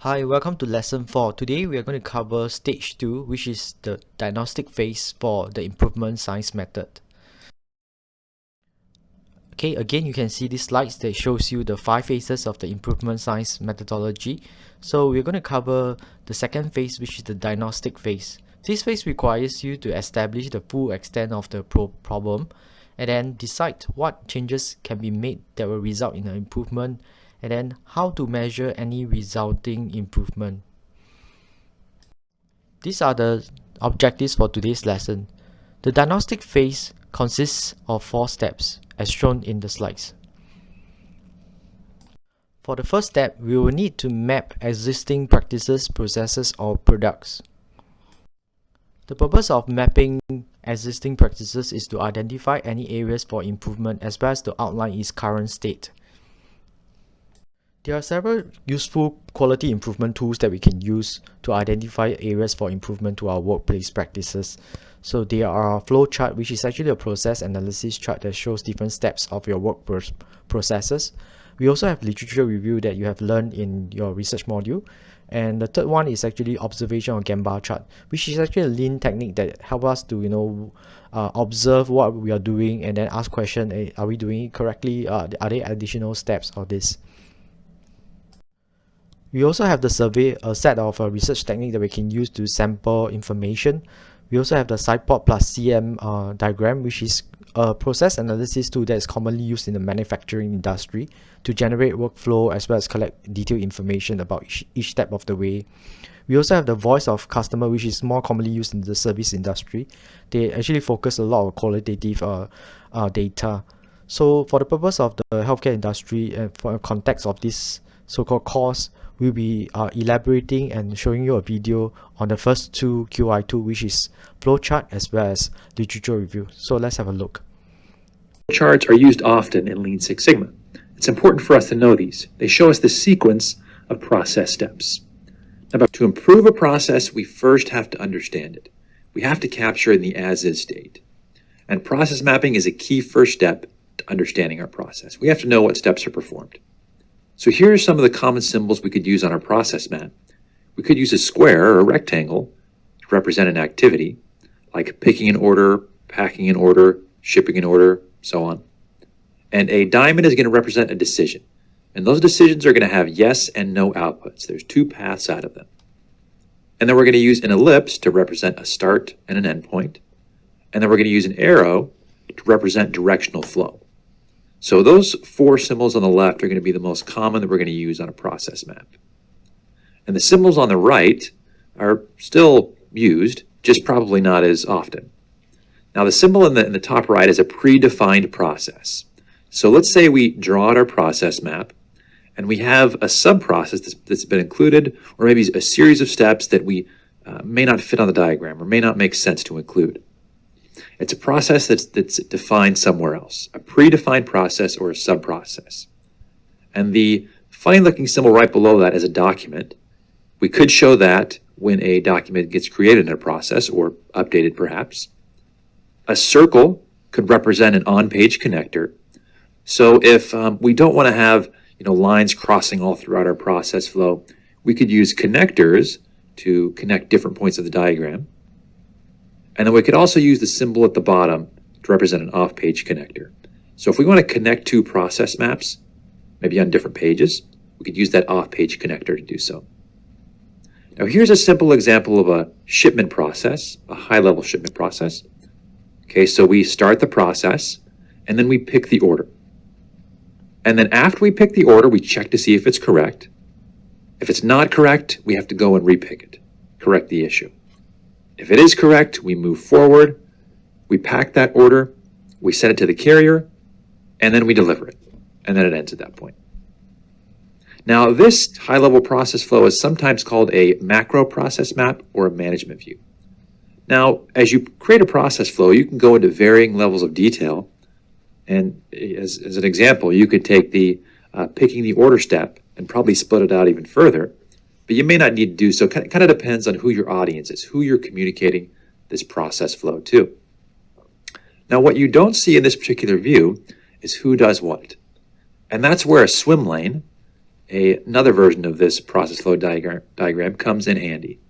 Hi, welcome to lesson 4. Today we are going to cover stage 2, which is the diagnostic phase for the improvement science method. Okay, again you can see these slides that shows you the 5 phases of the improvement science methodology. So we're going to cover the second phase, which is the diagnostic phase. This phase requires you to establish the full extent of the problem and then decide what changes can be made that will result in an improvement, and then how to measure any resulting improvement. These are the objectives for today's lesson. The diagnostic phase consists of 4 steps, as shown in the slides. For the first step, we will need to map existing practices, processes, or products. The purpose of mapping existing practices is to identify any areas for improvement as well as to outline its current state. There are several useful quality improvement tools that we can use to identify areas for improvement to our workplace practices. So there are a flow chart, which is actually a process analysis chart that shows different steps of your work processes. We also have literature review that you have learned in your research module. And the third one is actually observation or Gemba chart, which is actually a lean technique that helps us to observe what we are doing and then ask question, are we doing it correctly? Are there additional steps of this? We also have the survey, a set of research technique that we can use to sample information. We also have the SciPod plus CM diagram, which is a process analysis tool that is commonly used in the manufacturing industry to generate workflow as well as collect detailed information about each step of the way. We also have the voice of customer, which is more commonly used in the service industry. They actually focus a lot on qualitative data. So for the purpose of the healthcare industry and for the context of this so-called course, we'll be elaborating and showing you a video on the first two QI2, which is flowchart as well as literature review. So let's have a look. Charts are used often in Lean Six Sigma. It's important for us to know these. They show us the sequence of process steps. Now, to improve a process, we first have to understand it. We have to capture it in the as-is state. And process mapping is a key first step to understanding our process. We have to know what steps are performed. So here are some of the common symbols we could use on our process map. We could use a square or a rectangle to represent an activity, like picking an order, packing an order, shipping an order, so on. And a diamond is going to represent a decision. And those decisions are going to have yes and no outputs. There's 2 paths out of them. And then we're going to use an ellipse to represent a start and an end point. And then we're going to use an arrow to represent directional flow. So those 4 symbols on the left are going to be the most common that we're going to use on a process map. And the symbols on the right are still used, just probably not as often. Now the symbol in the top right is a predefined process. So let's say we draw out our process map and we have a sub-process that's been included, or maybe a series of steps that we may not fit on the diagram or may not make sense to include. It's a process that's defined somewhere else, a predefined process or a sub-process. And the funny-looking symbol right below that is a document. We could show that when a document gets created in a process or updated perhaps. A circle could represent an on-page connector. So if we don't want to have lines crossing all throughout our process flow, we could use connectors to connect different points of the diagram. And then we could also use the symbol at the bottom to represent an off-page connector. So if we want to connect 2 process maps, maybe on different pages, we could use that off-page connector to do so. Now here's a simple example of a shipment process, a high-level shipment process. Okay, so we start the process, and then we pick the order. And then after we pick the order, we check to see if it's correct. If it's not correct, we have to go and repick it, correct the issue. If it is correct, we move forward, we pack that order, we send it to the carrier, and then we deliver it. And then it ends at that point. Now, this high-level process flow is sometimes called a macro process map or a management view. Now, as you create a process flow, you can go into varying levels of detail. And as an example, you could take the picking the order step and probably split it out even further. But you may not need to do so. It kind of depends on who your audience is, who you're communicating this process flow to. Now, what you don't see in this particular view is who does what. And that's where a swim lane another version of this process flow diagram comes in handy.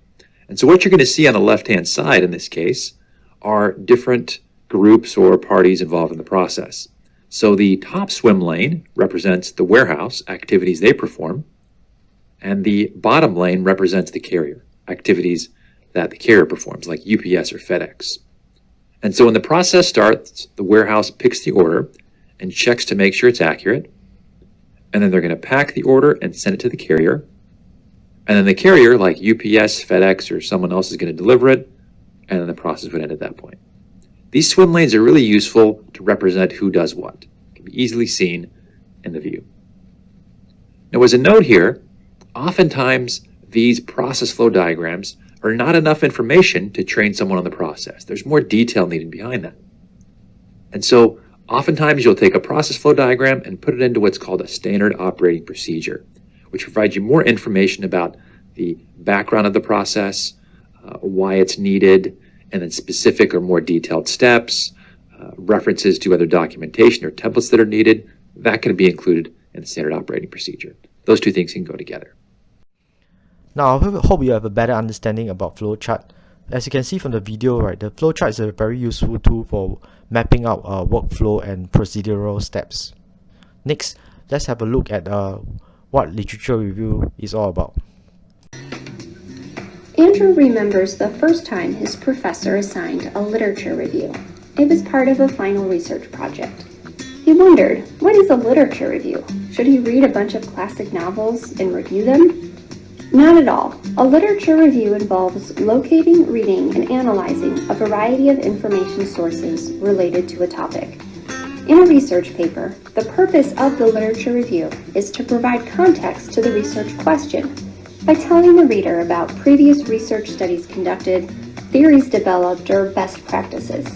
And so what you're going to see on the left-hand side in this case are different groups or parties involved in the process. So the top swim lane represents the warehouse, activities they perform, and the bottom lane represents the carrier, activities that the carrier performs, like UPS or FedEx. And so when the process starts, the warehouse picks the order and checks to make sure it's accurate, and then they're going to pack the order and send it to the carrier, and then the carrier, like UPS, FedEx, or someone else, is going to deliver it, and then the process would end at that point. These swim lanes are really useful to represent who does what. It can be easily seen in the view. Now, as a note here, oftentimes these process flow diagrams are not enough information to train someone on the process. There's more detail needed behind that. And so oftentimes you'll take a process flow diagram and put it into what's called a standard operating procedure, which provides you more information about the background of the process, why it's needed, and then specific or more detailed steps, references to other documentation or templates that are needed. That can be included in the standard operating procedure. Those two things can go together. Now, I hope you have a better understanding about flowchart. As you can see from the video, right, the flowchart is a very useful tool for mapping out workflow and procedural steps. Next, let's have a look at what literature review is all about. Andrew remembers the first time his professor assigned a literature review. It was part of a final research project. He wondered, what is a literature review? Should he read a bunch of classic novels and review them? Not at all. A literature review involves locating, reading, and analyzing a variety of information sources related to a topic. In a research paper, the purpose of the literature review is to provide context to the research question by telling the reader about previous research studies conducted, theories developed, or best practices.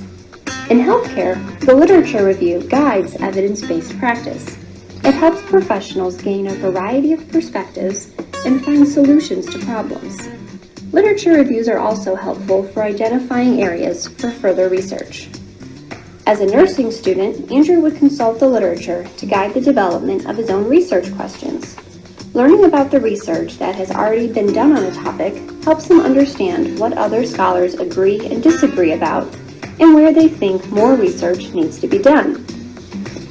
In healthcare, the literature review guides evidence-based practice. It helps professionals gain a variety of perspectives and find solutions to problems. Literature reviews are also helpful for identifying areas for further research. As a nursing student, Andrew would consult the literature to guide the development of his own research questions. Learning about the research that has already been done on a topic helps him understand what other scholars agree and disagree about and where they think more research needs to be done.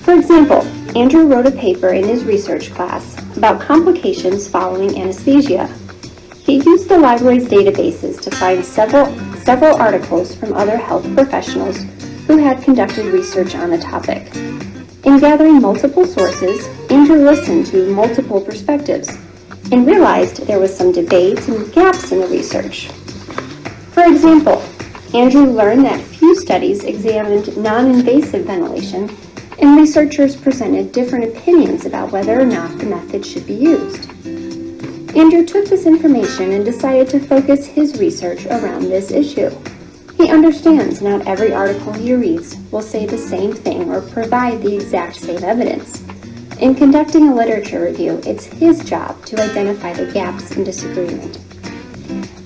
For example, Andrew wrote a paper in his research class about complications following anesthesia. He used the library's databases to find several articles from other health professionals who had conducted research on the topic. In gathering multiple sources, Andrew listened to multiple perspectives and realized there was some debate and gaps in the research. For example, Andrew learned that few studies examined non-invasive ventilation, and researchers presented different opinions about whether or not the method should be used. Andrew took this information and decided to focus his research around this issue. He understands not every article he reads will say the same thing or provide the exact same evidence. In conducting a literature review, it's his job to identify the gaps in disagreement.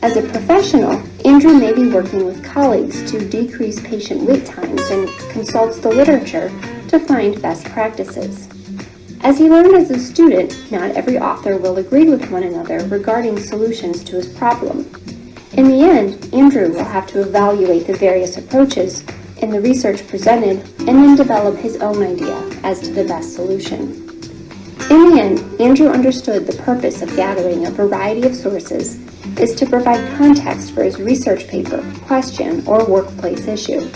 As a professional, Andrew may be working with colleagues to decrease patient wait times and consults the literature to find best practices. As he learned as a student, not every author will agree with one another regarding solutions to his problem. In the end, Andrew will have to evaluate the various approaches in the research presented and then develop his own idea as to the best solution. In the end, Andrew understood the purpose of gathering a variety of sources is to provide context for his research paper, question, or workplace issue.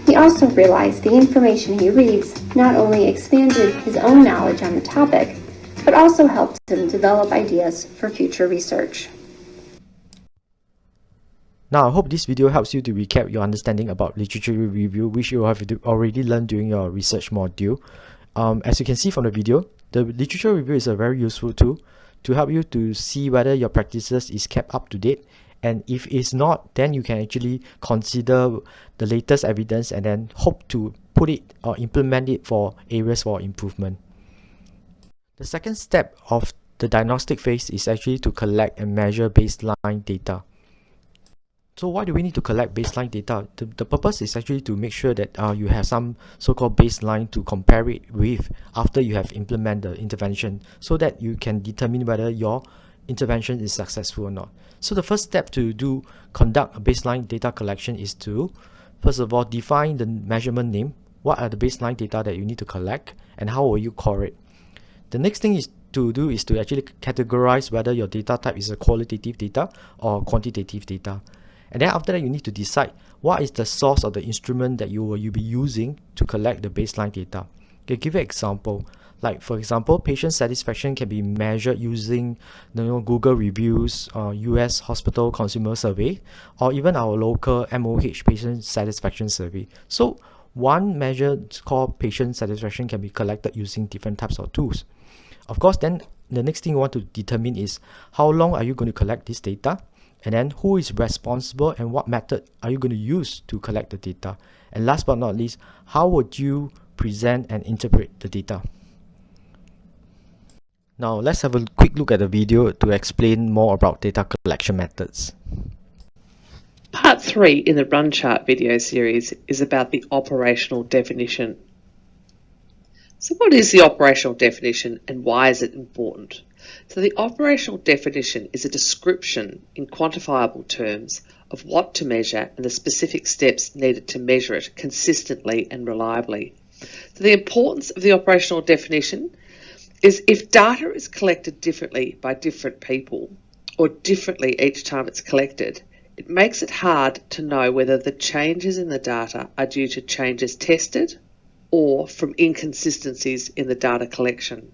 He also realized the information he reads not only expanded his own knowledge on the topic, but also helped him develop ideas for future research. Now, I hope this video helps you to recap your understanding about literature review, which you have already learned during your research module. As you can see from the video, the literature review is a very useful tool to help you to see whether your practices is kept up to date, and if it's not, then you can actually consider the latest evidence and then hope to put it or implement it for areas for improvement. The second step of the diagnostic phase is actually to collect and measure baseline data. So why do we need to collect baseline data? The purpose is actually to make sure that you have some so-called baseline to compare it with after you have implemented the intervention, so that you can determine whether your intervention is successful or not. So the first step to conduct a baseline data collection is to, first of all, define the measurement name. What are the baseline data that you need to collect, and how will you call it? The next thing is to actually categorize whether your data type is a qualitative data or quantitative data. And then after that, you need to decide what is the source of the instrument that you will be using to collect the baseline data. Okay, give an example. Like for example, patient satisfaction can be measured using Google reviews, US hospital consumer survey, or even our local MOH patient satisfaction survey. So one measure called patient satisfaction can be collected using different types of tools. Of course, then the next thing you want to determine is how long are you going to collect this data, and then who is responsible and what method are you going to use to collect the data. And last but not least, how would you present and interpret the data? Now let's have a quick look at the video to explain more about data collection methods. Part 3 in the Run Chart video series is about the operational definition. So what is the operational definition and why is it important? So the operational definition is a description in quantifiable terms of what to measure and the specific steps needed to measure it consistently and reliably. So the importance of the operational definition is if data is collected differently by different people or differently each time it's collected, it makes it hard to know whether the changes in the data are due to changes tested or from inconsistencies in the data collection.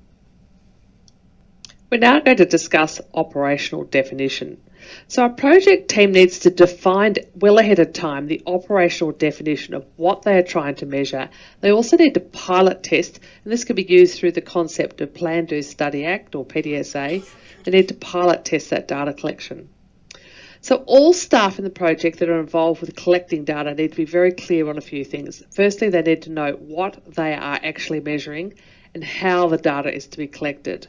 We're now going to discuss operational definition. So our project team needs to define well ahead of time the operational definition of what they are trying to measure. They also need to pilot test, and this can be used through the concept of Plan, Do, Study, Act or PDSA. They need to pilot test that data collection. So all staff in the project that are involved with collecting data need to be very clear on a few things. Firstly, they need to know what they are actually measuring and how the data is to be collected.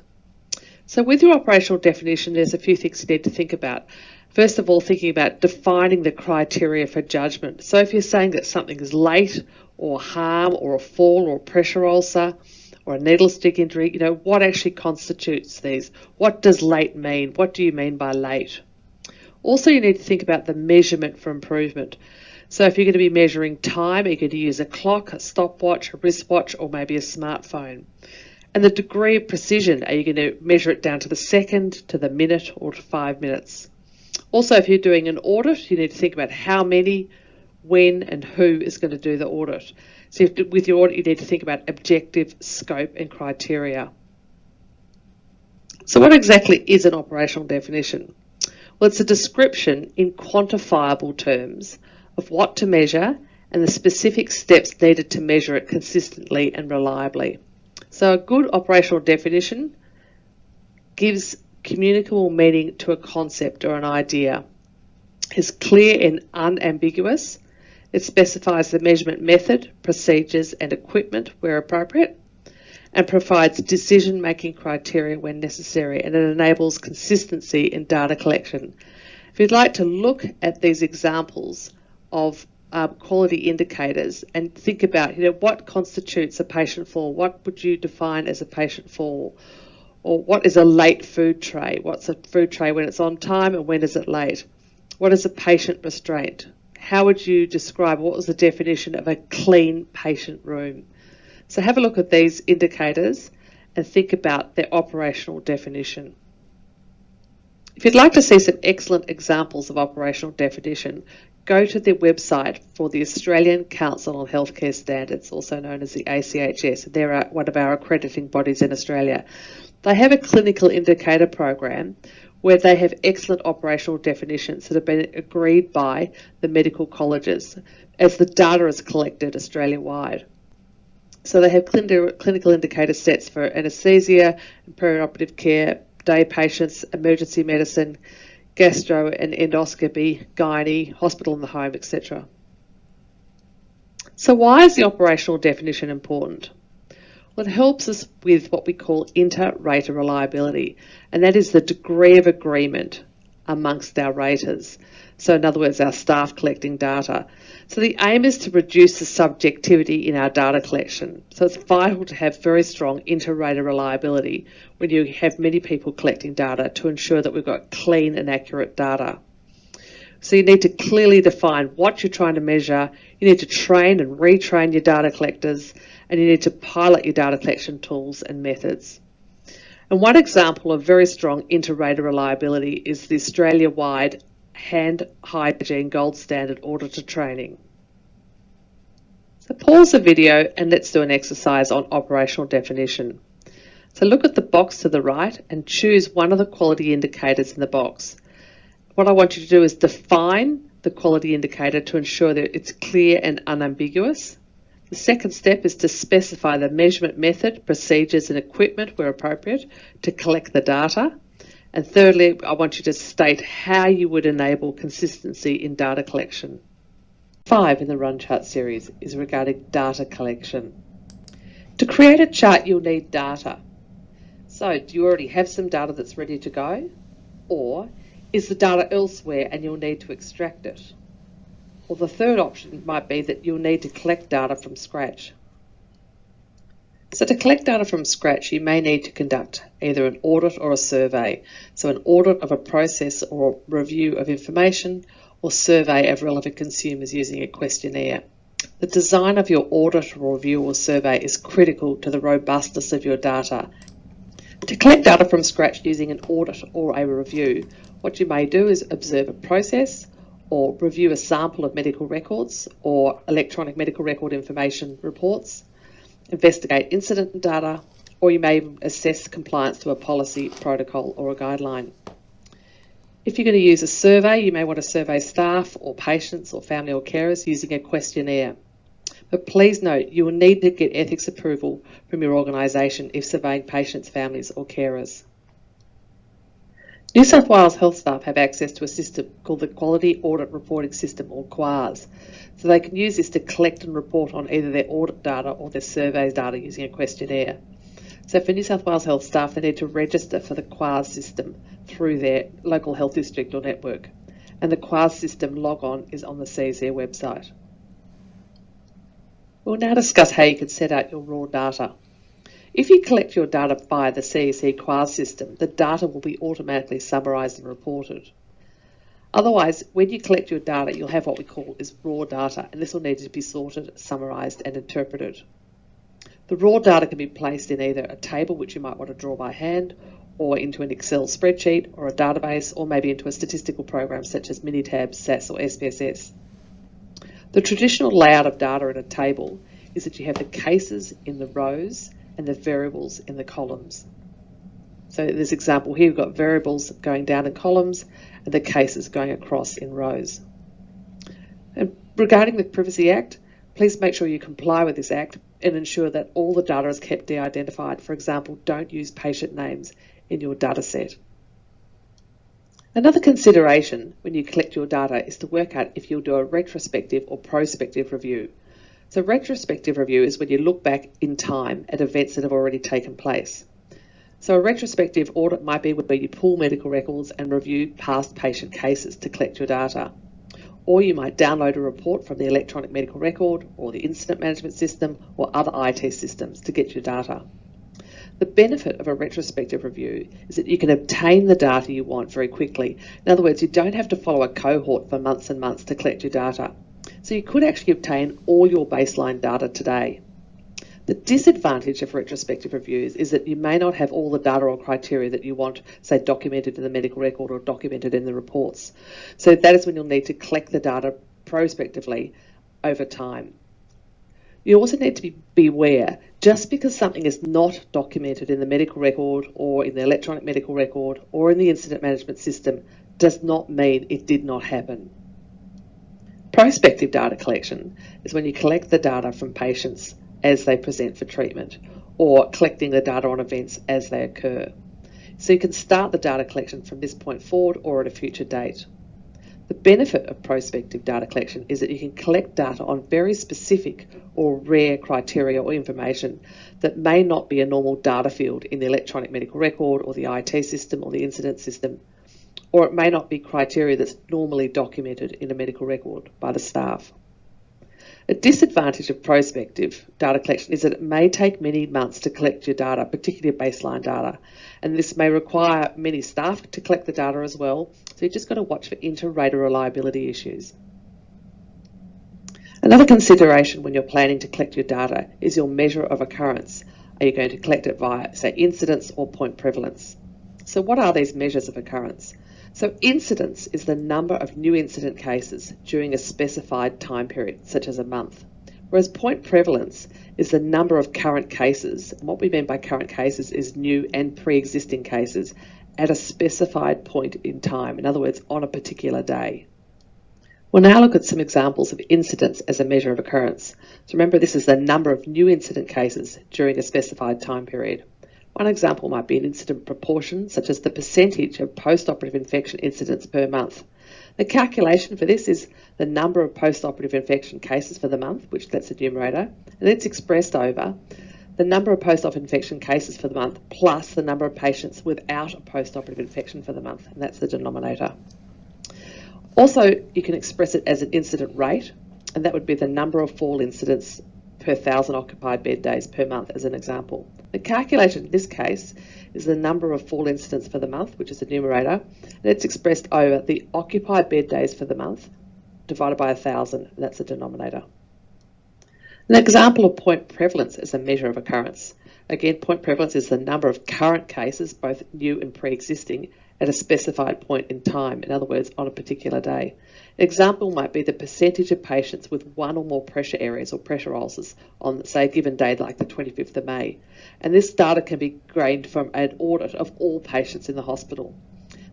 So with your operational definition, there's a few things you need to think about. First of all, thinking about defining the criteria for judgment. So if you're saying that something is late or harm or a fall or a pressure ulcer or a needle stick injury, what actually constitutes these? What does late mean? What do you mean by late? Also, you need to think about the measurement for improvement. So if you're going to be measuring time, you're going to use a clock, a stopwatch, a wristwatch, or maybe a smartphone. And the degree of precision, are you going to measure it down to the second, to the minute, or to 5 minutes? Also, if you're doing an audit, you need to think about how many, when, and who is going to do the audit. So with your audit, you need to think about objective, scope, and criteria. So what exactly is an operational definition? Well, it's a description in quantifiable terms of what to measure and the specific steps needed to measure it consistently and reliably. So a good operational definition gives communicable meaning to a concept or an idea. It's clear and unambiguous. It specifies the measurement method, procedures and equipment where appropriate, and provides decision-making criteria when necessary, and it enables consistency in data collection. If you'd like to look at these examples of quality indicators and think about what constitutes a patient fall, what would you define as a patient fall, or what is a late food tray, what's a food tray when it's on time and when is it late, what is a patient restraint, how would you describe, what was the definition of a clean patient room? So have a look at these indicators and think about their operational definition. If you'd like to see some excellent examples of operational definition, go to the website for the Australian Council on Healthcare Standards, also known as the ACHS. They're one of our accrediting bodies in Australia. They have a clinical indicator program where they have excellent operational definitions that have been agreed by the medical colleges as the data is collected Australia-wide. So they have clinical indicator sets for anaesthesia and perioperative care, day patients, emergency medicine, gastro and endoscopy, gynae, hospital in the home, etc. So why is the operational definition important? Well, it helps us with what we call inter-rater reliability, and that is the degree of agreement amongst our raters. So in other words, our staff collecting data. So the aim is to reduce the subjectivity in our data collection. So it's vital to have very strong inter-rater reliability when you have many people collecting data to ensure that we've got clean and accurate data. So you need to clearly define what you're trying to measure, you need to train and retrain your data collectors, and you need to pilot your data collection tools and methods. And one example of very strong inter-rater reliability is the Australia-wide hand hygiene gold standard auditor training. So pause the video and let's do an exercise on operational definition. So look at the box to the right and choose one of the quality indicators in the box. What I want you to do is define the quality indicator to ensure that it's clear and unambiguous. The second step is to specify the measurement method, procedures and equipment where appropriate to collect the data. And thirdly, I want you to state how you would enable consistency in data collection. 5 in the run chart series is regarding data collection. To create a chart, you'll need data. So do you already have some data that's ready to go? Or is the data elsewhere and you'll need to extract it? Or the third option might be that you'll need to collect data from scratch. So to collect data from scratch, you may need to conduct either an audit or a survey. So an audit of a process or review of information, or survey of relevant consumers using a questionnaire. The design of your audit or review or survey is critical to the robustness of your data. To collect data from scratch using an audit or a review, what you may do is observe a process or review a sample of medical records or electronic medical record information reports, investigate incident data, or you may assess compliance to a policy, protocol or a guideline. If you're going to use a survey, you may want to survey staff or patients or family or carers using a questionnaire. But please note, you will need to get ethics approval from your organisation if surveying patients, families or carers. New South Wales health staff have access to a system called the Quality Audit Reporting System, or QARS. So they can use this to collect and report on either their audit data or their surveys data using a questionnaire. So for New South Wales health staff, they need to register for the QARS system through their local health district or network. And the QARS system log-on is on the CSE website. We'll now discuss how you can set out your raw data. If you collect your data via the CSE QARS system, the data will be automatically summarised and reported. Otherwise, when you collect your data, you'll have what we call is raw data, and this will need to be sorted, summarised and interpreted. The raw data can be placed in either a table, which you might want to draw by hand, or into an Excel spreadsheet or a database, or maybe into a statistical program such as Minitab, SAS or SPSS. The traditional layout of data in a table is that you have the cases in the rows and the variables in the columns. So in this example here, we've got variables going down in columns and the cases going across in rows. And regarding the Privacy Act, please make sure you comply with this Act and ensure that all the data is kept de-identified. For example, don't use patient names in your data set. Another consideration when you collect your data is to work out if you'll do a retrospective or prospective review. So retrospective review is when you look back in time at events that have already taken place. So a retrospective audit might be where you pull medical records and review past patient cases to collect your data. Or you might download a report from the electronic medical record or the incident management system or other IT systems to get your data. The benefit of a retrospective review is that you can obtain the data you want very quickly. In other words, you don't have to follow a cohort for months and months to collect your data. So you could actually obtain all your baseline data today. The disadvantage of retrospective reviews is that you may not have all the data or criteria that you want, say, documented in the medical record or documented in the reports. So that is when you'll need to collect the data prospectively over time. You also need to be beware, just because something is not documented in the medical record or in the electronic medical record or in the incident management system does not mean it did not happen. Prospective data collection is when you collect the data from patients as they present for treatment, or collecting the data on events as they occur. So you can start the data collection from this point forward or at a future date. The benefit of prospective data collection is that you can collect data on very specific or rare criteria or information that may not be a normal data field in the electronic medical record or the IT system or the incident system, or it may not be criteria that's normally documented in a medical record by the staff. A disadvantage of prospective data collection is that it may take many months to collect your data, particularly baseline data, and this may require many staff to collect the data as well, so you've just got to watch for inter-rater reliability issues. Another consideration when you're planning to collect your data is your measure of occurrence. Are you going to collect it via, say, incidence or point prevalence? So what are these measures of occurrence? So incidence is the number of new incident cases during a specified time period, such as a month, whereas point prevalence is the number of current cases. And what we mean by current cases is new and pre-existing cases at a specified point in time, in other words, on a particular day. We'll now look at some examples of incidence as a measure of occurrence. So remember, this is the number of new incident cases during a specified time period. One example might be an incident proportion, such as the percentage of post-operative infection incidents per month. The calculation for this is the number of post-operative infection cases for the month, which that's the numerator, and it's expressed over the number of post-op infection cases for the month plus the number of patients without a post-operative infection for the month, and that's the denominator. Also, you can express it as an incident rate, and that would be the number of fall incidents per 1,000 occupied bed days per month as an example. The calculation in this case is the number of fall incidents for the month, which is the numerator, and it's expressed over the occupied bed days for the month divided by 1,000, and that's the denominator. An example of point prevalence as a measure of occurrence. Again, point prevalence is the number of current cases, both new and pre-existing, at a specified point in time, in other words, on a particular day. An example might be the percentage of patients with one or more pressure areas or pressure ulcers on, say, a given day like the 25th of May. And this data can be gained from an audit of all patients in the hospital.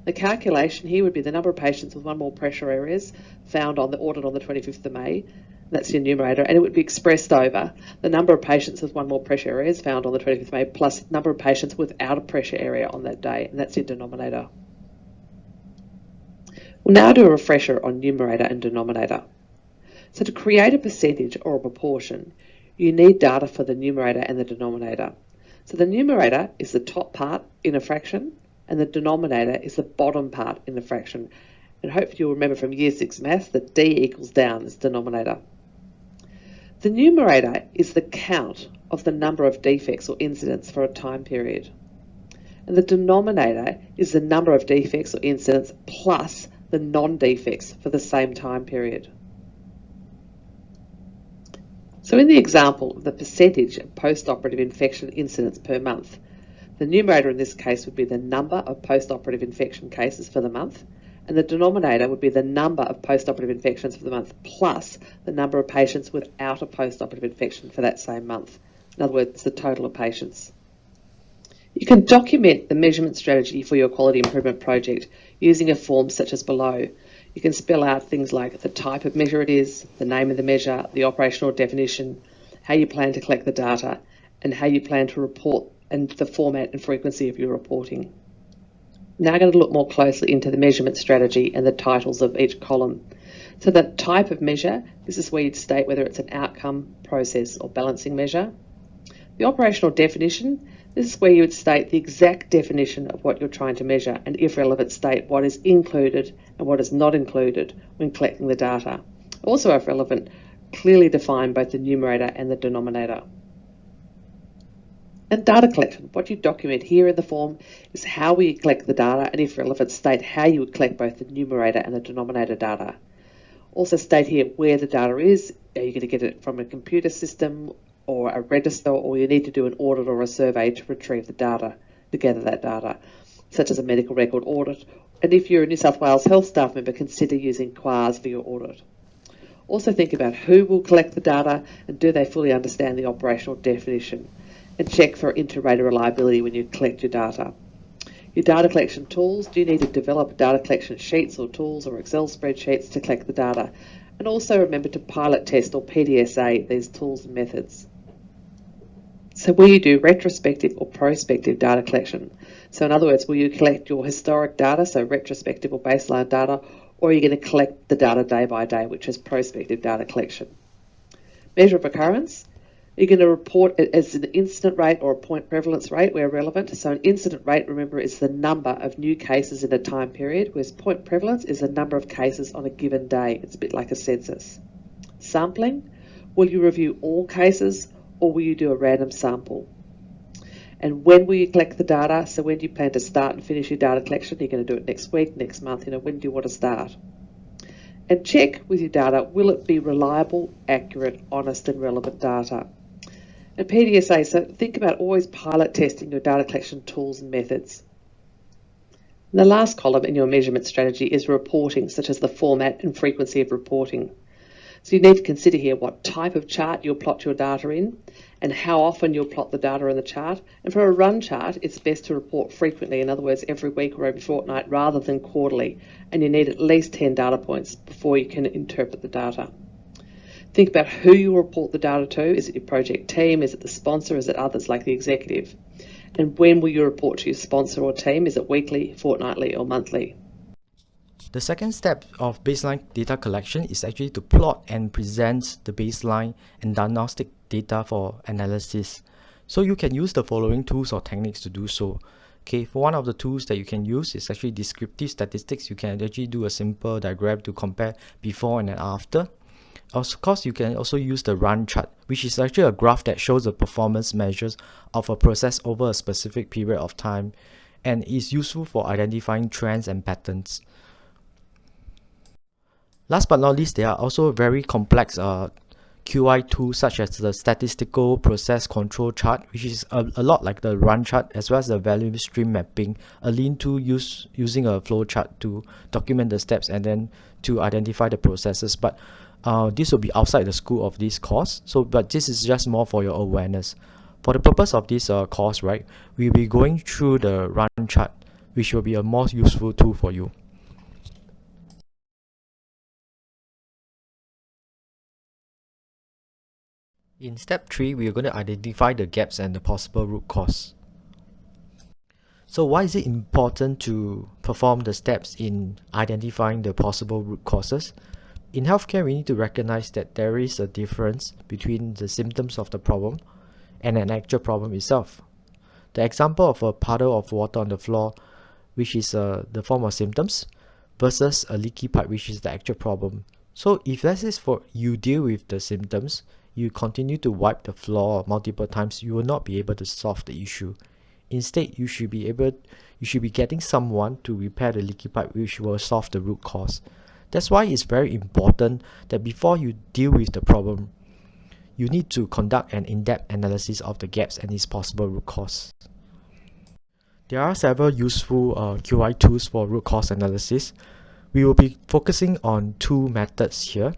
The calculation here would be the number of patients with one or more pressure areas found on the audit on the 25th of May. That's your numerator, and it would be expressed over the number of patients with one or more pressure areas found on the 25th of May plus the number of patients without a pressure area on that day, and that's your denominator. We'll now do a refresher on numerator and denominator. So to create a percentage or a proportion, you need data for the numerator and the denominator. So the numerator is the top part in a fraction, and the denominator is the bottom part in a fraction. And hopefully you'll remember from Year 6 maths that D equals down is denominator. The numerator is the count of the number of defects or incidents for a time period. And the denominator is the number of defects or incidents plus the non-defects for the same time period. So in the example of the percentage of post-operative infection incidents per month, the numerator in this case would be the number of post-operative infection cases for the month, and the denominator would be the number of post-operative infections for the month plus the number of patients without a post-operative infection for that same month. In other words, the total of patients. You can document the measurement strategy for your quality improvement project using a form such as below. You can spell out things like the type of measure it is, the name of the measure, the operational definition, how you plan to collect the data, and how you plan to report and the format and frequency of your reporting. Now I'm going to look more closely into the measurement strategy and the titles of each column. So the type of measure, this is where you'd state whether it's an outcome, process, or balancing measure. The operational definition, this is where you would state the exact definition of what you're trying to measure, and if relevant, state what is included and what is not included when collecting the data. Also, if relevant, clearly define both the numerator and the denominator. And data collection, what you document here in the form is how we collect the data, and if relevant, state how you would collect both the numerator and the denominator data. Also state here where the data is. Are you going to get it from a computer system or a register, or you need to do an audit or a survey to retrieve the data, to gather that data, such as a medical record audit. And if you're a New South Wales health staff member, consider using QARS for your audit. Also think about who will collect the data and do they fully understand the operational definition, and check for inter-rater reliability when you collect your data. Your data collection tools, do you need to develop data collection sheets or tools or Excel spreadsheets to collect the data? And also remember to pilot test or PDSA these tools and methods. So will you do retrospective or prospective data collection? So in other words, will you collect your historic data, so retrospective or baseline data, or are you going to collect the data day by day, which is prospective data collection? Measure of occurrence. You're going to report it as an incident rate or a point prevalence rate where relevant. So an incident rate, remember, is the number of new cases in a time period, whereas point prevalence is the number of cases on a given day. It's a bit like a census. Sampling, will you review all cases or will you do a random sample? And when will you collect the data? So when do you plan to start and finish your data collection? You're going to do it next week, next month, when do you want to start? And check with your data, will it be reliable, accurate, honest and relevant data? And PDSA, so think about always pilot testing your data collection tools and methods. And the last column in your measurement strategy is reporting, such as the format and frequency of reporting. So you need to consider here what type of chart you'll plot your data in and how often you'll plot the data in the chart. And for a run chart, it's best to report frequently, in other words, every week or every fortnight rather than quarterly. And you need at least 10 data points before you can interpret the data. Think about who you report the data to. Is it your project team? Is it the sponsor? Is it others like the executive? And when will you report to your sponsor or team? Is it weekly, fortnightly or monthly? The second step of baseline data collection is actually to plot and present the baseline and diagnostic data for analysis. So you can use the following tools or techniques to do so. Okay, for one of the tools that you can use is actually descriptive statistics. You can actually do a simple diagram to compare before and after. Of course, you can also use the run chart, which is actually a graph that shows the performance measures of a process over a specific period of time and is useful for identifying trends and patterns. Last but not least, there are also very complex QI tools such as the statistical process control chart, which is a lot like the run chart, as well as the value stream mapping, a lean tool using a flow chart to document the steps and then to identify the processes. But this will be outside the scope of this course, but this is just more for your awareness. For the purpose of this course, right, we'll be going through the run chart, which will be a more useful tool for you. In step 3, we are going to identify the gaps and the possible root cause. So why is it important to perform the steps in identifying the possible root causes? In healthcare, we need to recognize that there is a difference between the symptoms of the problem and an actual problem itself. The example of a puddle of water on the floor, which is the form of symptoms, versus a leaky pipe, which is the actual problem. So if let's say for you deal with the symptoms, you continue to wipe the floor multiple times, you will not be able to solve the issue. Instead, you should be getting someone to repair the leaky pipe, which will solve the root cause. That's why it's very important that before you deal with the problem, you need to conduct an in-depth analysis of the gaps and its possible root cause. There are several useful QI tools for root cause analysis. We will be focusing on two methods here.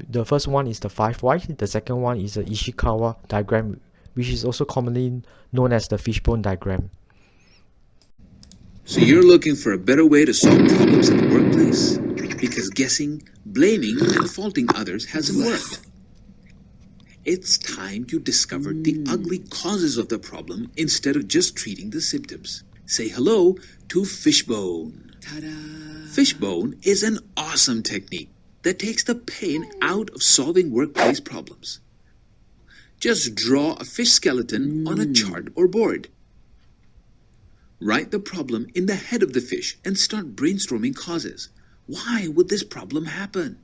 The first one is the 5 why. The second one is the Ishikawa diagram, which is also commonly known as the fishbone diagram. So you're looking for a better way to solve problems in the workplace? Because guessing, blaming, and faulting others hasn't worked. It's time you discovered the ugly causes of the problem instead of just treating the symptoms. Say hello to Fishbone. Ta-da! Fishbone is an awesome technique that takes the pain out of solving workplace problems. Just draw a fish skeleton on a chart or board. Write the problem in the head of the fish and start brainstorming causes. Why would this problem happen?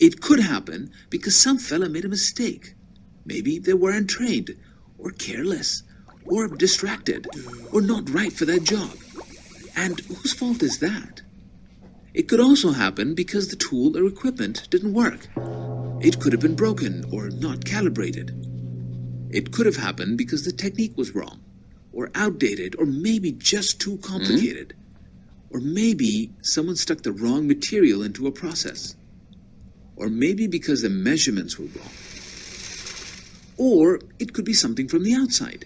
It could happen because some fella made a mistake. Maybe they weren't trained, or careless, or distracted, or not right for that job. And whose fault is that? It could also happen because the tool or equipment didn't work. It could have been broken or not calibrated. It could have happened because the technique was wrong, or outdated, or maybe just too complicated. Or maybe someone stuck the wrong material into a process. Or maybe because the measurements were wrong. Or it could be something from the outside.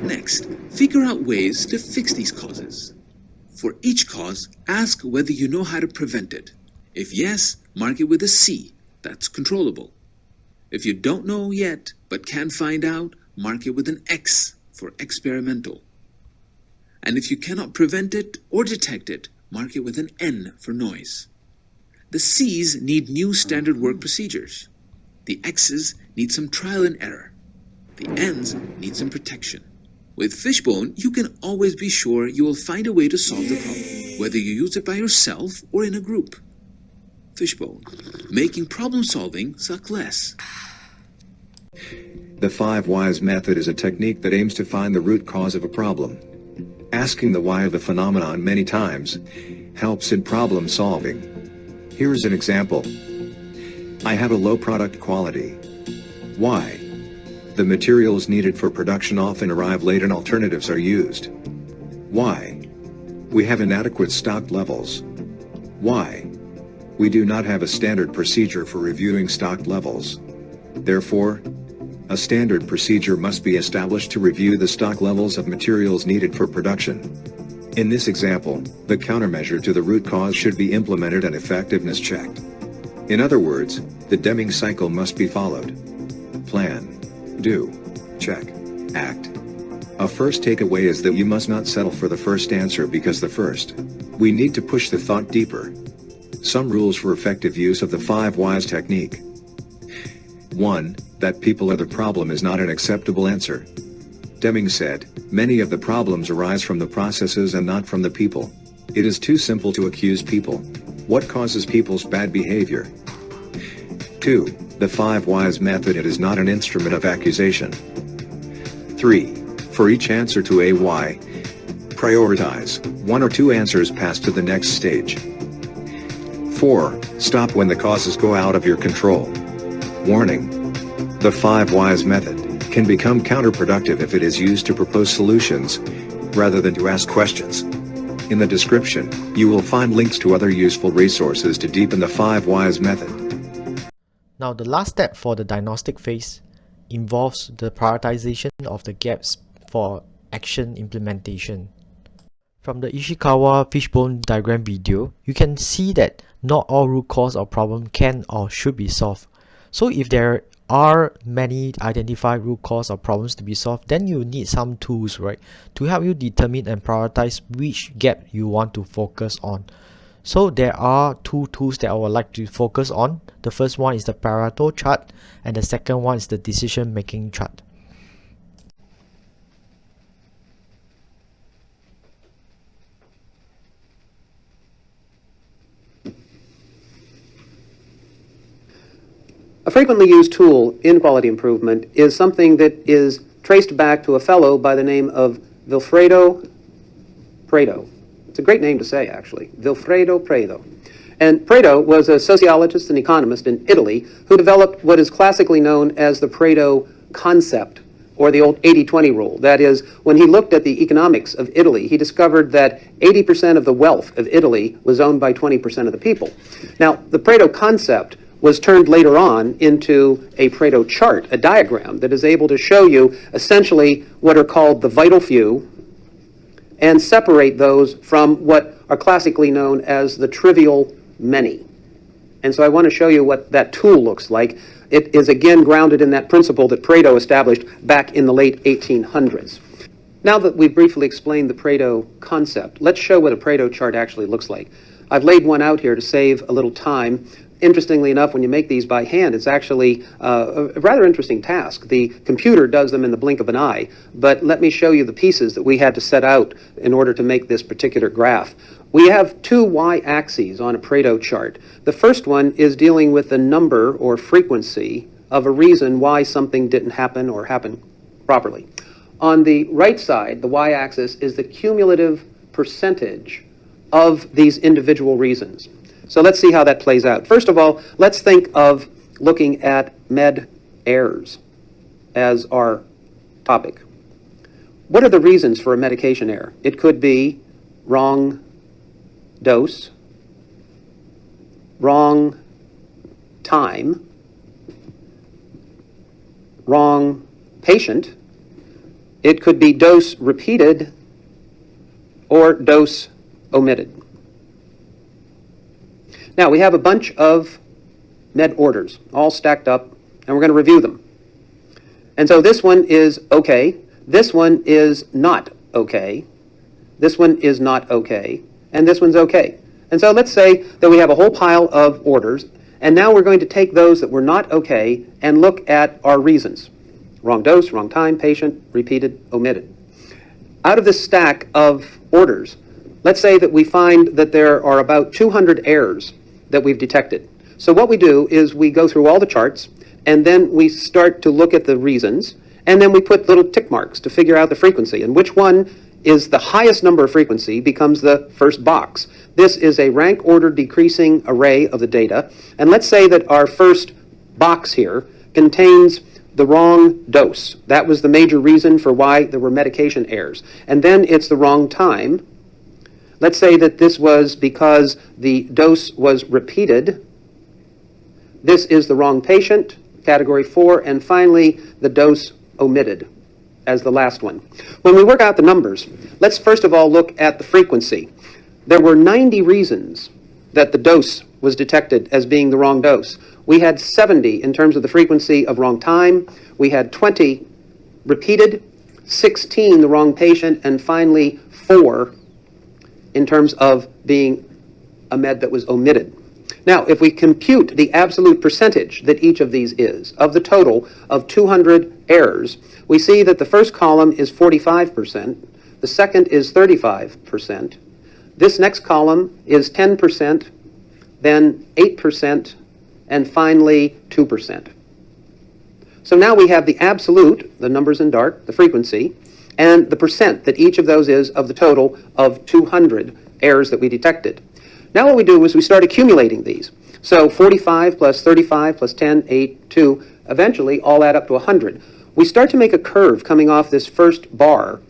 Next, figure out ways to fix these causes. For each cause, ask whether you know how to prevent it. If yes, mark it with a C. That's controllable. If you don't know yet, but can find out, mark it with an X for experimental. And if you cannot prevent it or detect it, mark it with an N for noise. The C's need new standard work procedures. The X's need some trial and error. The N's need some protection. With Fishbone, you can always be sure you will find a way to solve the problem, whether you use it by yourself or in a group. Fishbone, making problem solving suck less. The 5 whys method is a technique that aims to find the root cause of a problem. Asking the why of the phenomenon many times helps in problem solving. Here is an example. I have a low product quality. Why? The materials needed for production often arrive late and alternatives are used. Why? We have inadequate stock levels. Why? We do not have a standard procedure for reviewing stock levels. Therefore, a standard procedure must be established to review the stock levels of materials needed for production. In this example, the countermeasure to the root cause should be implemented and effectiveness checked. In other words, the Deming cycle must be followed. Plan, do, check, act. A first takeaway is that you must not settle for the first answer because the first. We need to push the thought deeper. Some rules for effective use of the 5 whys technique. 1. That people are the problem is not an acceptable answer. Deming said, many of the problems arise from the processes and not from the people. It is too simple to accuse people. What causes people's bad behavior? 2. The 5 whys method it is not an instrument of accusation. 3. For each answer to a why, prioritize 1 or 2 answers passed to the next stage. 4. Stop when the causes go out of your control. Warning. The 5 whys method can become counterproductive if it is used to propose solutions rather than to ask questions. In the description, you will find links to other useful resources to deepen the 5 whys method. Now, the last step for the diagnostic phase involves the prioritization of the gaps for action implementation. From the Ishikawa fishbone diagram video, you can see that not all root cause or problem can or should be solved. So if there are many identified root cause or problems to be solved, then you need some tools, right, to help you determine and prioritize which gap you want to focus on. So there are 2 tools that I would like to focus on. The first one is the Pareto chart and the second one is the decision making chart. A frequently used tool in quality improvement is something that is traced back to a fellow by the name of Vilfredo Pareto. It's a great name to say, actually, Vilfredo Pareto. And Pareto was a sociologist and economist in Italy who developed what is classically known as the Pareto concept, or the old 80-20 rule. That is, when he looked at the economics of Italy, he discovered that 80% of the wealth of Italy was owned by 20% of the people. Now, the Pareto concept was turned later on into a Pareto chart, a diagram that is able to show you essentially what are called the vital few and separate those from what are classically known as the trivial many. And so I want to show you what that tool looks like. It is again grounded in that principle that Pareto established back in the late 1800s. Now that we've briefly explained the Pareto concept, let's show what a Pareto chart actually looks like. I've laid one out here to save a little time. Interestingly enough, when you make these by hand, it's actually a rather interesting task. The computer does them in the blink of an eye, but let me show you the pieces that we had to set out in order to make this particular graph. We have 2 y-axes on a Pareto chart. The first one is dealing with the number or frequency of a reason why something didn't happen or happen properly. On the right side, the y-axis is the cumulative percentage of these individual reasons. So let's see how that plays out. First of all, let's think of looking at med errors as our topic. What are the reasons for a medication error? It could be wrong dose, wrong time, wrong patient. It could be dose repeated or dose omitted. Now, we have a bunch of med orders all stacked up, and we're going to review them. And so this one is okay, this one is not okay, this one is not okay, and this one's okay. And so let's say that we have a whole pile of orders, And now we're going to take those that were not okay and look at our reasons. Wrong dose, wrong time, patient, repeated, omitted. Out of this stack of orders, let's say that we find that there are about 200 errors that we've detected. So what we do is we go through all the charts, and then we start to look at the reasons, and then we put little tick marks to figure out the frequency, and which one is the highest number of frequency becomes the first box. This is a rank order decreasing array of the data, and let's say that our first box here contains the wrong dose. That was the major reason for why there were medication errors. And then it's the wrong time. Let's say that this was because the dose was repeated. This is the wrong patient, category 4, and finally the dose omitted as the last one. When we work out the numbers, let's first of all look at the frequency. There were 90 reasons that the dose was detected as being the wrong dose. We had 70 in terms of the frequency of wrong time. We had 20 repeated, 16 the wrong patient, and finally 4 in terms of being a med that was omitted. Now, if we compute the absolute percentage that each of these is, of the total of 200 errors, we see that the first column is 45%, the second is 35%, this next column is 10%, then 8%, and finally 2%. So now we have the absolute, the numbers in dark, the frequency, and the percent that each of those is of the total of 200 errors that we detected. Now what we do is we start accumulating these. So 45 plus 35 plus 10, 8, 2, eventually all add up to 100. We start to make a curve coming off this first bar,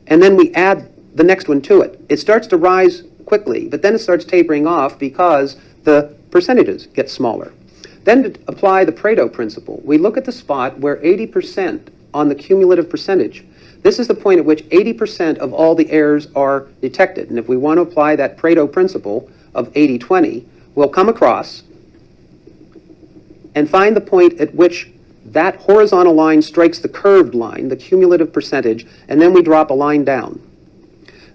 and then we add the next one to it. It starts to rise quickly, but then it starts tapering off because the percentages get smaller. Then to apply the Pareto principle, we look at the spot where 80% on the cumulative percentage. This is the point at which 80% of all the errors are detected. And if we want to apply that Pareto principle of 80-20, we'll come across and find the point at which that horizontal line strikes the curved line, the cumulative percentage, and then we drop a line down.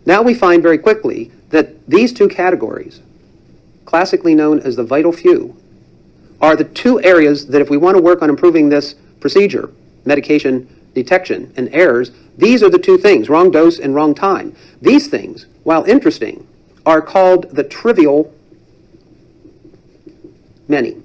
Now we find very quickly that these two categories, classically known as the vital few, are the two areas that if we want to work on improving this procedure, medication detection and errors, these are the two things, wrong dose and wrong time. These things, while interesting, are called the trivial many.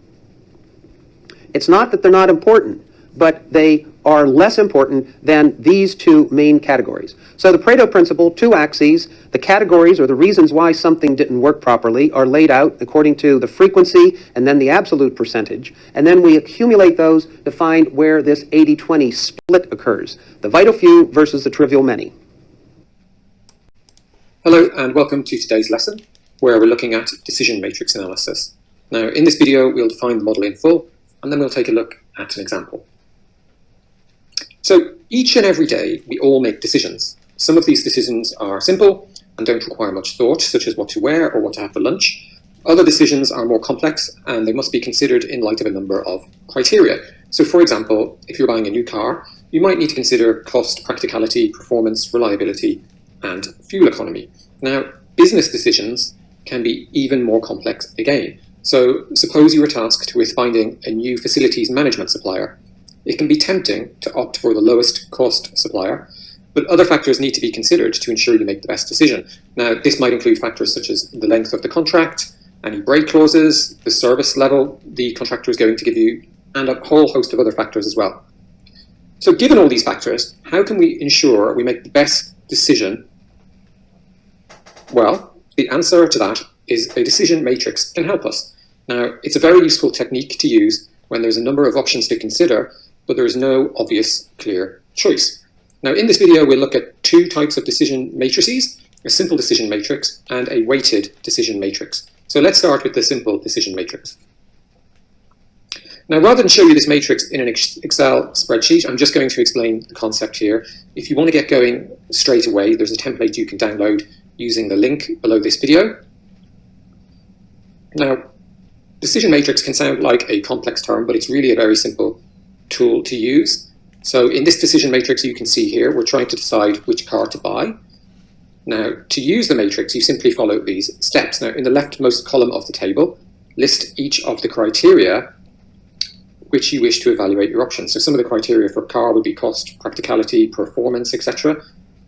It's not that they're not important, but they are less important than these two main categories. So the Pareto principle, two axes, the categories or the reasons why something didn't work properly are laid out according to the frequency and then the absolute percentage, and then we accumulate those to find where this 80-20 split occurs, the vital few versus the trivial many. Hello and welcome to today's lesson, where we're looking at decision matrix analysis. Now in this video we'll define the model in full, and then we'll take a look at an example. So each and every day we all make decisions. Some of these decisions are simple and don't require much thought, such as what to wear or what to have for lunch. Other decisions are more complex and they must be considered in light of a number of criteria. So for example, if you're buying a new car, you might need to consider cost, practicality, performance, reliability, and fuel economy. Now, business decisions can be even more complex again. So suppose you were tasked with finding a new facilities management supplier. It can be tempting to opt for the lowest cost supplier, but other factors need to be considered to ensure you make the best decision. Now, this might include factors such as the length of the contract, any break clauses, the service level the contractor is going to give you, and a whole host of other factors as well. So given all these factors, how can we ensure we make the best decision? Well, the answer to that is a decision matrix can help us. Now, it's a very useful technique to use when there's a number of options to consider, but there is no obvious, clear choice. Now, in this video, we'll look at two types of decision matrices, a simple decision matrix and a weighted decision matrix. So let's start with the simple decision matrix. Now, rather than show you this matrix in an Excel spreadsheet, I'm just going to explain the concept here. If you want to get going straight away, there's a template you can download using the link below this video. Now, decision matrix can sound like a complex term, but it's really a very simple tool to use. So in this decision matrix you can see here, we're trying to decide which car to buy. Now, to use the matrix, you simply follow these steps. Now, in the leftmost column of the table, list each of the criteria which you wish to evaluate your options. So some of the criteria for car would be cost, practicality, performance, etc.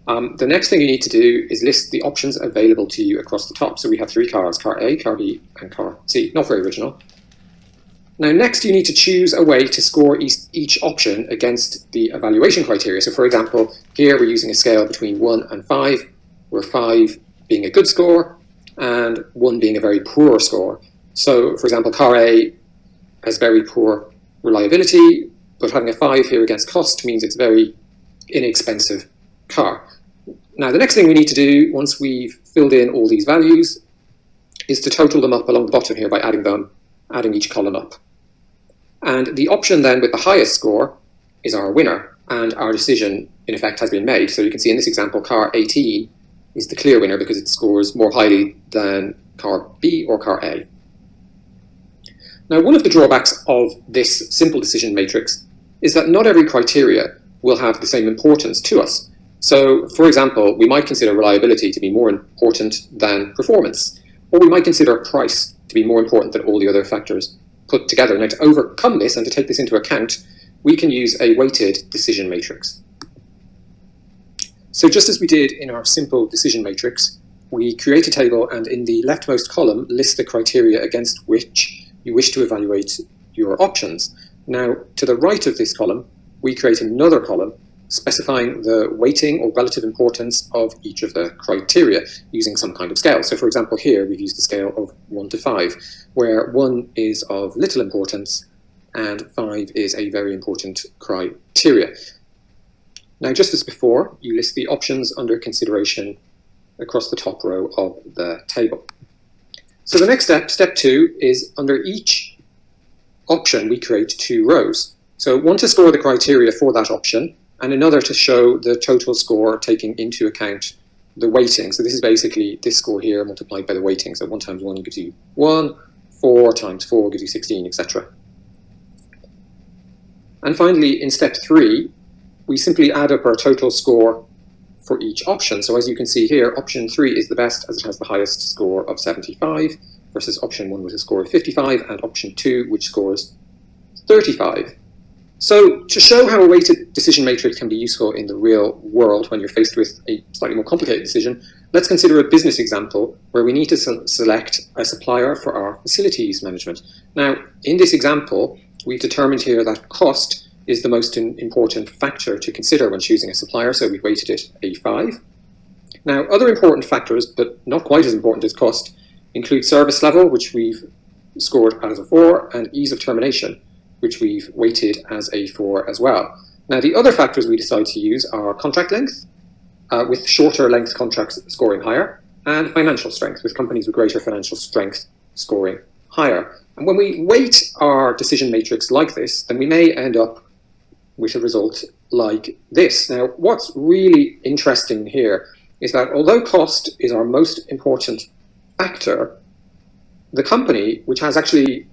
The next thing you need to do is list the options available to you across the top. So we have 3 cars, car A, car B, and car C. Not very original. Now next you need to choose a way to score each option against the evaluation criteria. So for example, here we're using a scale between 1 and 5, where 5 being a good score and 1 being a very poor score. So for example, car A has very poor reliability, but having a 5 here against cost means it's a very inexpensive car. Now the next thing we need to do once we've filled in all these values is to total them up along the bottom here by adding each column up. And the option then with the highest score is our winner, and our decision in effect has been made. So you can see in this example, car 18 is the clear winner because it scores more highly than car B or car A. Now, one of the drawbacks of this simple decision matrix is that not every criteria will have the same importance to us. So, for example, we might consider reliability to be more important than performance, or we might consider price to be more important than all the other factors put together. Now, to overcome this and to take this into account, we can use a weighted decision matrix. So just as we did in our simple decision matrix, we create a table and in the leftmost column list the criteria against which you wish to evaluate your options. Now, to the right of this column, we create another column specifying the weighting or relative importance of each of the criteria using some kind of scale. So for example, here we've used a scale of 1 to 5, where 1 is of little importance and 5 is a very important criteria. Now, just as before, you list the options under consideration across the top row of the table. So the next step, step 2, is under each option we create 2 rows. So one to store the criteria for that option and another to show the total score taking into account the weighting. So this is basically this score here multiplied by the weighting. So 1 times 1 gives you 1, 4 times 4 gives you 16, etc. And finally, in step 3, we simply add up our total score for each option. So as you can see here, option 3 is the best as it has the highest score of 75 versus option 1 with a score of 55 and option 2 which scores 35. So to show how a weighted decision matrix can be useful in the real world when you're faced with a slightly more complicated decision, let's consider a business example where we need to select a supplier for our facilities management. Now, in this example, we've determined here that cost is the most important factor to consider when choosing a supplier, so we've weighted it A5. Now, other important factors, but not quite as important as cost, include service level, which we've scored as a 4, and ease of termination, which we've weighted as a 4 as well. Now, the other factors we decide to use are contract length, with shorter length contracts scoring higher, and financial strength, with companies with greater financial strength scoring higher. And when we weight our decision matrix like this, then we may end up with a result like this. Now, what's really interesting here is that although cost is our most important factor, the company, which has actually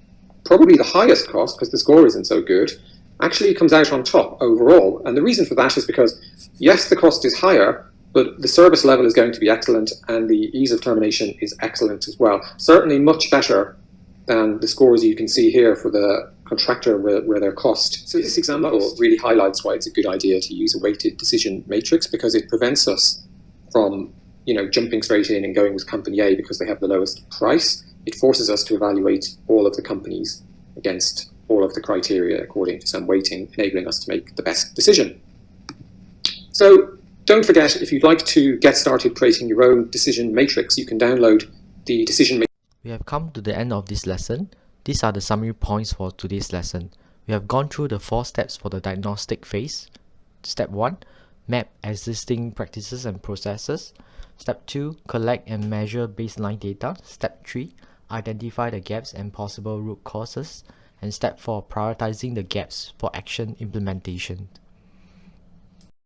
probably the highest cost because the score isn't so good, actually comes out on top overall. And the reason for that is because, yes, the cost is higher, but the service level is going to be excellent and the ease of termination is excellent as well. Certainly much better than the scores you can see here for the contractor where their cost. So this example really highlights why it's a good idea to use a weighted decision matrix, because it prevents us from jumping straight in and going with company A because they have the lowest price. It forces us to evaluate all of the companies against all of the criteria according to some weighting, enabling us to make the best decision. So don't forget, if you'd like to get started creating your own decision matrix, you can download the decision matrix. We have come to the end of this lesson. These are the summary points for today's lesson. We have gone through the 4 steps for the diagnostic phase. Step 1, map existing practices and processes. Step 2, collect and measure baseline data. Step 3, identify the gaps and possible root causes. And step 4, prioritizing the gaps for action implementation.